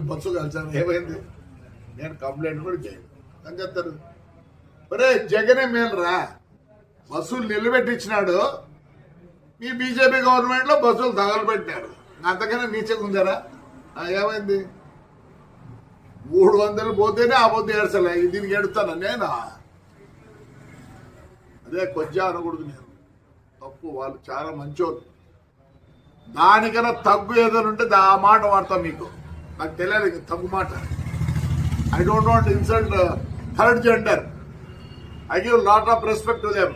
Bus కలిసాను ఏమైంది? నేను complaint కూడా చేయను అని చెప్తారు. ఒరే జగనే మేలురా, బస్సులు నిలబెట్టించినాడు. మీ బీజేపీ గవర్నమెంట్ లో బస్సులు తగలబెట్టారు. అంతకన్నా నీచగా ఉందారా? ఏమైంది? 300 పోతేనే ఆ పొద్దు ఏడ్చలే, దీనికి ఎడుతాను నేను. అదే కొంచెం అనకూడదు నేను, తప్పు. వాళ్ళు చాలా మంచోళ్ళు. దానికన్నా తగ్గు ఏదైనా ఉంటే ఆ మాట వాడతా మీకు. నాకు తెలియదు తగ్గు మాట. I don't want insult third gender. I give lot of respect to them.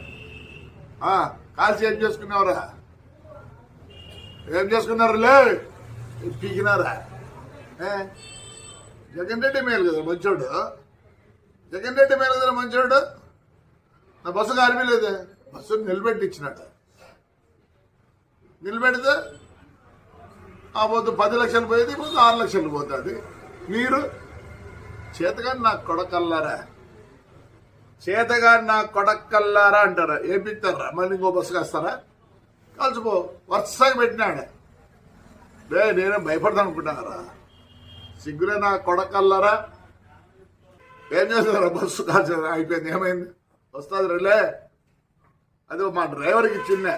కాల్సి ఏం చేసుకున్నావురా? ఏం చేసుకున్నారులే? పీకినారా? జగన్ రెడ్డి మేలు కదా మంచోడు. జగన్ రెడ్డి మేలు కదా మంచోడు. నా బస్సు కారిపోలేదు, బస్సును నిలబెట్టించినట్ట. నిలబెడితే ఆ పొద్దు 10 లక్షలు పోయేది, ఇప్పుడు 6 లక్షలు పోతుంది. మీరు చేతగాని నాకు కొడకల్లారా, చేతగాని నాకు కొడకల్లారా అంటారా? ఏం పిస్తారా? మళ్ళీ ఇంకో బస్సు కాస్తారా? కలిసిపో. వరుసగా పెట్టినాడు. నేనే భయపడతాను అనుకుంటున్నారా? సిగ్గులే నా కొడకల్లారా. ఏం చేస్తారా? బస్సు కాల్చారా? అయిపోయింది. ఏమైంది? వస్తుంది రిలే. అది మా డ్రైవర్కి ఇచ్చిందే,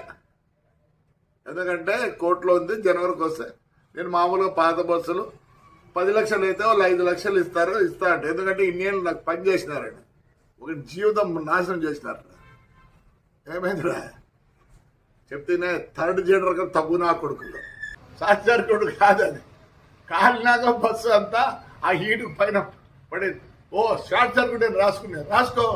ఎందుకంటే కోర్టులో ఉంది. జనవరికి వస్తే నేను మామూలుగా పాత బస్సులు 10 లక్షలు అయితే వాళ్ళు 5 లక్షలు ఇస్తా అంటే, ఎందుకంటే ఇన్నేళ్ళు నాకు పని చేసినారండి. ఒక జీవితం నాశనం చేసినారు. ఏమైందిరా? చెప్తేనే థర్డ్ జెండర్ తగ్గు నా కొడుకులు. షార్ట్ సర్క్యూట్ కాదని కాలినాక బస్సు అంతా ఆ హీటు పైన పడేది. ఓ షార్ట్ సర్క్యూట్ అని రాసుకో.